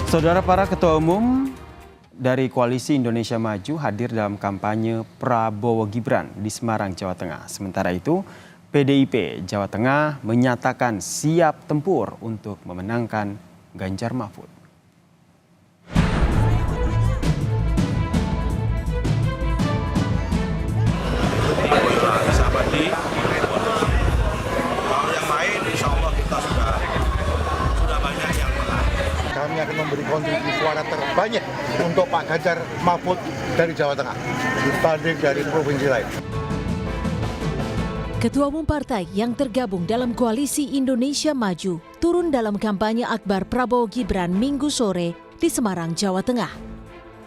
Saudara, para ketua umum dari Koalisi Indonesia Maju hadir dalam kampanye Prabowo Gibran di Semarang, Jawa Tengah. Sementara itu, PDIP Jawa Tengah menyatakan siap tempur untuk memenangkan Ganjar Mahfud. Kami akan memberi kontribusi suara terbanyak untuk Pak Ganjar Mahfud dari Jawa Tengah dibanding dari provinsi lain. Ketua umum partai yang tergabung dalam Koalisi Indonesia Maju turun dalam kampanye akbar Prabowo Gibran Minggu sore di Semarang, Jawa Tengah.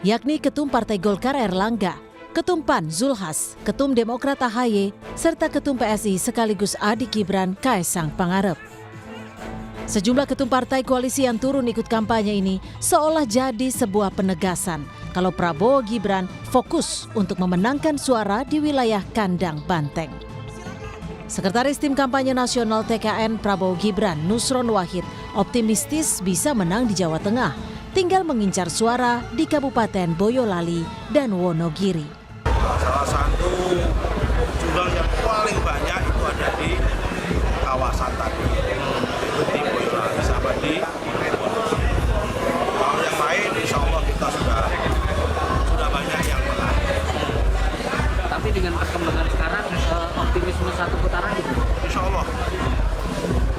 Yakni Ketum Partai Golkar Erlangga, Ketum PAN Zulhas, Ketum Demokrat AHY, serta Ketum PSI sekaligus adik Gibran Kaesang Pangarep. Sejumlah ketum partai koalisi yang turun ikut kampanye ini seolah jadi sebuah penegasan kalau Prabowo Gibran fokus untuk memenangkan suara di wilayah kandang banteng. Sekretaris Tim Kampanye Nasional TKN Prabowo Gibran Nusron Wahid optimistis bisa menang di Jawa Tengah, tinggal mengincar suara di Kabupaten Boyolali dan Wonogiri. Salah satu jumlah yang paling banyak itu ada di kawasan tadi, itu di Boyolali sama di Wonogiri. Kalau yang lain insya Allah kita sudah banyak yang menang. Tapi dengan perkembangan sekarang optimisme satu putaran gitu? Insya Allah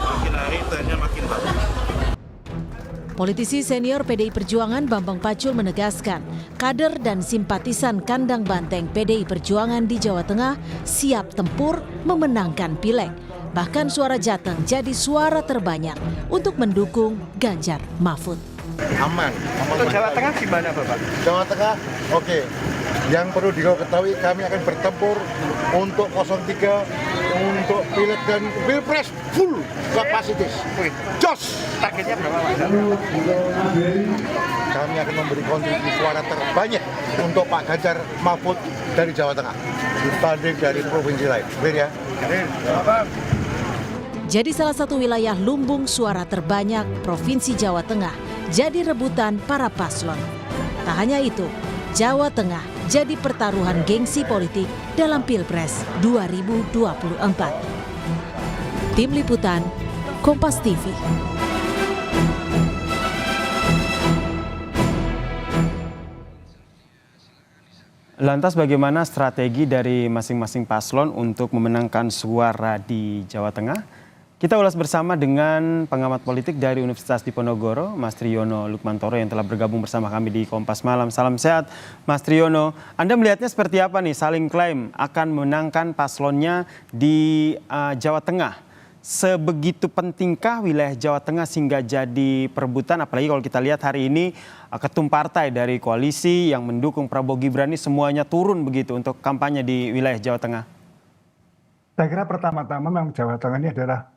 makin hari trennya makin bagus. Politisi senior PDI Perjuangan Bambang Pacul menegaskan, kader dan simpatisan kandang banteng PDI Perjuangan di Jawa Tengah siap tempur memenangkan pileg. Bahkan suara Jateng jadi suara terbanyak untuk mendukung Ganjar Mahfud. Aman. Untuk Jawa Tengah gimana Bapak? Jawa Tengah, oke. Yang perlu diketahui kami akan bertempur untuk 03, untuk pileg dan pilpres full kapasitas. Jos! Targetnya berapa Pak? Kami akan memberi kontribusi suara terbanyak untuk Pak Ganjar Mahfud dari Jawa Tengah dibanding dari provinsi lain. Clear ya? Jadi salah satu wilayah lumbung suara terbanyak Provinsi Jawa Tengah jadi rebutan para paslon. Tak hanya itu, Jawa Tengah jadi pertaruhan gengsi politik dalam Pilpres 2024. Tim Liputan, Kompas TV. Lantas bagaimana strategi dari masing-masing paslon untuk memenangkan suara di Jawa Tengah? Kita ulas bersama dengan pengamat politik dari Universitas Diponegoro, Mas Triyono Lukmantoro yang telah bergabung bersama kami di Kompas Malam. Salam sehat, Mas Triyono. Anda melihatnya seperti apa nih saling klaim akan memenangkan paslonnya di Jawa Tengah? Sebegitu pentingkah wilayah Jawa Tengah sehingga jadi perebutan? Apalagi kalau kita lihat hari ini ketum partai dari koalisi yang mendukung Prabowo Gibran ini semuanya turun begitu untuk kampanye di wilayah Jawa Tengah. Saya kira pertama-tama memang Jawa Tengah ini adalah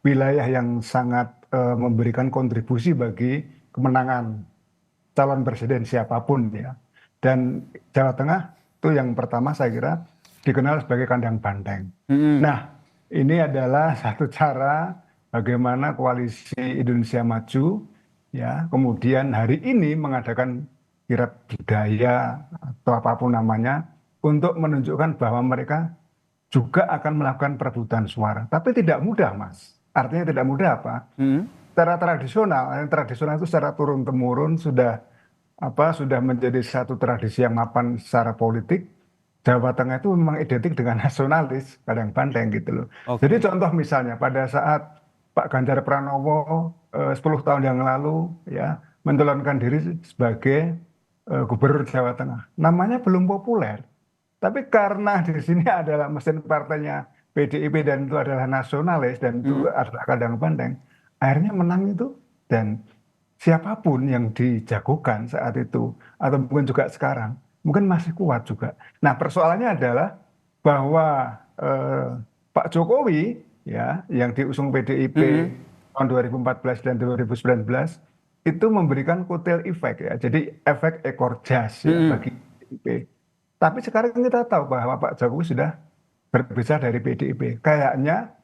wilayah yang sangat memberikan kontribusi bagi kemenangan calon presiden siapapun ya. Dan Jawa Tengah itu yang pertama saya kira dikenal sebagai kandang banteng. Nah, ini adalah satu cara bagaimana Koalisi Indonesia Maju ya kemudian hari ini mengadakan kirab budaya atau apapun namanya untuk menunjukkan bahwa mereka juga akan melakukan perebutan suara. Tapi tidak mudah, Mas. Artinya tidak mudah apa? Secara tradisional, yang tradisional itu secara turun-temurun sudah menjadi satu tradisi yang mapan secara politik. Jawa Tengah itu memang identik dengan nasionalis, kandang banteng gitu loh. Okay. Jadi contoh misalnya pada saat Pak Ganjar Pranowo 10 tahun yang lalu ya mencalonkan diri sebagai gubernur Jawa Tengah. Namanya belum populer. Tapi karena di sini adalah mesin partainya PDIP dan itu adalah nasionalis dan itu adalah kandang banteng, akhirnya menang itu dan siapapun yang dijagokan saat itu atau mungkin juga sekarang mungkin masih kuat juga. Nah persoalannya adalah bahwa Pak Jokowi ya yang diusung PDIP tahun 2014 dan 2019 itu memberikan kotel efek ya, jadi efek ekor jas ya bagi PDIP. Tapi sekarang kita tahu bahwa Pak Jokowi sudah berpisah dari PDIP. Kayaknya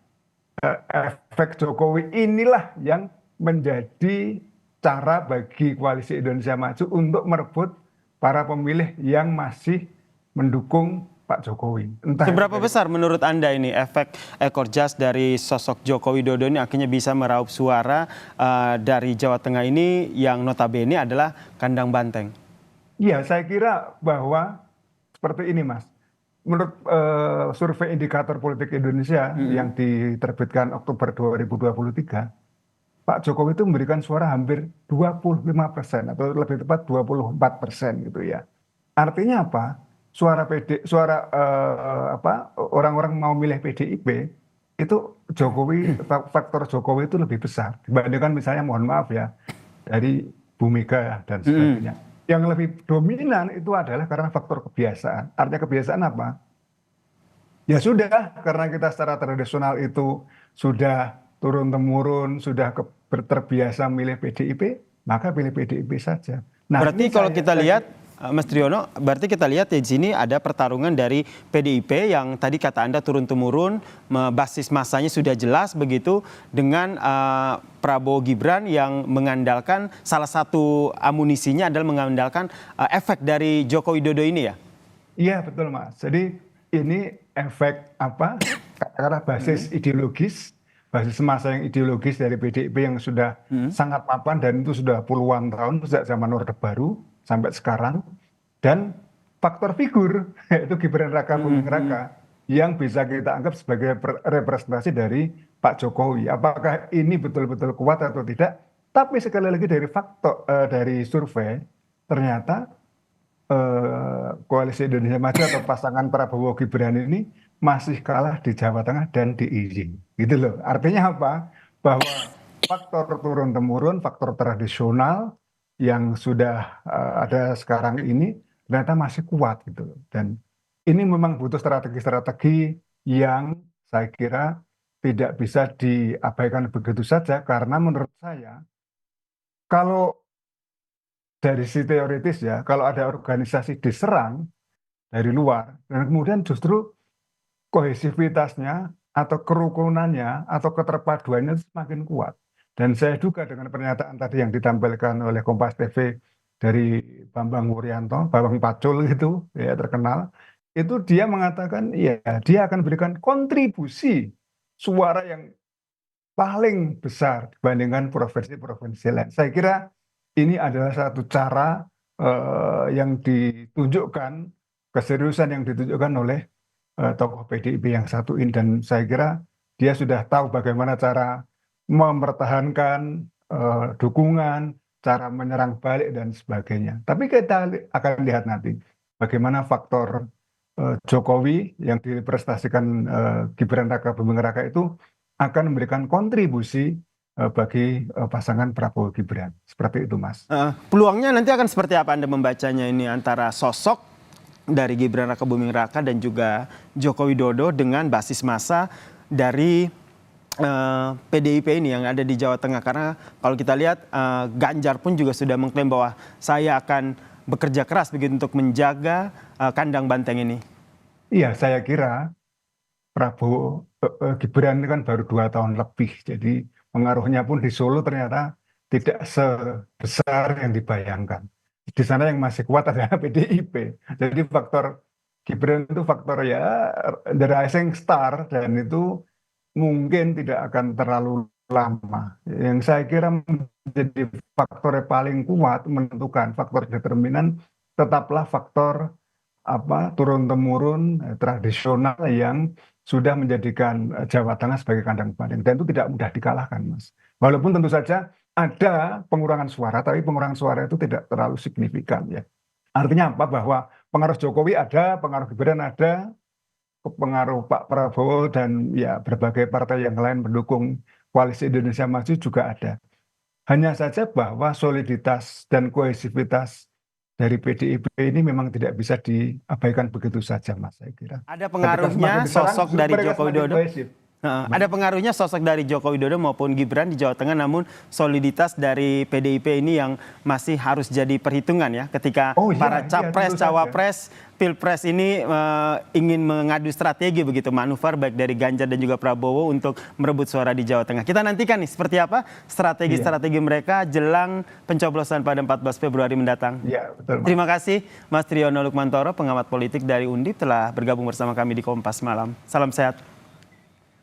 efek Jokowi inilah yang menjadi cara bagi Koalisi Indonesia Maju untuk merebut para pemilih yang masih mendukung Pak Jokowi. Entah Seberapa dari- besar menurut Anda ini efek ekor jas dari sosok Joko Widodo ini akhirnya bisa meraup suara dari Jawa Tengah ini yang notabene adalah kandang banteng? Iya, saya kira bahwa seperti ini, Mas. Menurut survei indikator politik Indonesia yang diterbitkan Oktober 2023, Pak Jokowi itu memberikan suara hampir 25% atau lebih tepat 24% gitu ya. Artinya apa? Orang-orang mau milih PDIP itu faktor Jokowi itu lebih besar dibandingkan misalnya, mohon maaf ya, dari Bu Mega dan sebagainya. Yang lebih dominan itu adalah karena faktor kebiasaan. Artinya kebiasaan apa? Ya sudah, karena kita secara tradisional itu sudah turun-temurun, sudah terbiasa milih PDIP, maka pilih PDIP saja. Nah, Berarti ini kalau kita saya- lihat, Mas Triyono, berarti kita lihat di sini ada pertarungan dari PDIP yang tadi kata Anda turun-temurun, basis masanya sudah jelas begitu, dengan Prabowo Gibran yang mengandalkan salah satu amunisinya adalah mengandalkan efek dari Joko Widodo ini ya? Iya betul Mas. Jadi ini efek apa? Katakanlah basis ideologis, basis masa yang ideologis dari PDIP yang sudah sangat mapan dan itu sudah puluhan tahun sejak zaman Orde Baru sampai sekarang, dan faktor figur yaitu Gibran Raka Buming Raka yang bisa kita anggap sebagai representasi dari Pak Jokowi. Apakah ini betul-betul kuat atau tidak? Tapi sekali lagi dari faktor dari survei ternyata Koalisi Indonesia Maju atau pasangan Prabowo Gibran ini masih kalah di Jawa Tengah dan di IJ. Gitu loh. Artinya apa? Bahwa faktor turun-temurun, faktor tradisional yang sudah ada sekarang ini ternyata masih kuat gitu loh. Dan ini memang butuh strategi-strategi yang saya kira tidak bisa diabaikan begitu saja, karena menurut saya kalau dari sisi teoritis ya, kalau ada organisasi diserang dari luar dan kemudian justru kohesivitasnya atau kerukunannya atau keterpaduannya semakin kuat. Dan saya duga dengan pernyataan tadi yang ditampilkan oleh Kompas TV dari Bambang Wuryanto, Bambang Pacul itu ya terkenal, itu dia mengatakan ya dia akan berikan kontribusi suara yang paling besar dibandingkan provinsi-provinsi lain. Saya kira ini adalah satu cara yang ditunjukkan, keseriusan yang ditunjukkan oleh tokoh PDIP yang satu ini, dan saya kira dia sudah tahu bagaimana cara mempertahankan dukungan, cara menyerang balik dan sebagainya. Tapi kita akan lihat nanti bagaimana faktor Jokowi yang direpresentasikan Gibran Raka Buming Raka itu akan memberikan kontribusi bagi pasangan Prabowo Gibran. Seperti itu, Mas. Peluangnya nanti akan seperti apa Anda membacanya ini antara sosok dari Gibran Raka Buming Raka dan juga Joko Widodo dengan basis massa dari PDIP ini yang ada di Jawa Tengah? Karena kalau kita lihat Ganjar pun juga sudah mengklaim bahwa saya akan bekerja keras begitu untuk menjaga kandang banteng ini. Iya, saya kira Prabowo Gibran ini kan baru 2 tahun lebih, jadi pengaruhnya pun di Solo ternyata tidak sebesar yang dibayangkan. Di sana yang masih kuat adalah PDIP. Jadi faktor Gibran itu faktor ya the rising star, dan itu mungkin tidak akan terlalu lama. Yang saya kira menjadi faktor yang paling kuat menentukan, faktor determinan tetaplah faktor turun-temurun tradisional yang sudah menjadikan Jawa Tengah sebagai kandang banteng, dan itu tidak mudah dikalahkan, Mas. Walaupun tentu saja ada pengurangan suara, tapi pengurangan suara itu tidak terlalu signifikan ya. Artinya apa? Bahwa pengaruh Jokowi ada, pengaruh Gibran ada, pengaruh Pak Prabowo dan ya berbagai partai yang lain pendukung Koalisi Indonesia Maju juga ada. Hanya saja bahwa soliditas dan kohesivitas dari PDIP ini memang tidak bisa diabaikan begitu saja, Mas, saya kira. Ada pengaruhnya sosok dari Joko Widodo? Ada pengaruhnya sosok dari Joko Widodo maupun Gibran di Jawa Tengah, namun soliditas dari PDIP ini yang masih harus jadi perhitungan ya ketika para capres, cawapres, pilpres ini ingin mengadu strategi begitu, manuver baik dari Ganjar dan juga Prabowo untuk merebut suara di Jawa Tengah. Kita nantikan nih seperti apa strategi-strategi mereka jelang pencoblosan pada 14 Februari mendatang. Iya, betul. Terima kasih Mas Triyono Lukmantoro, pengamat politik dari Undip, telah bergabung bersama kami di Kompas Malam. Salam sehat.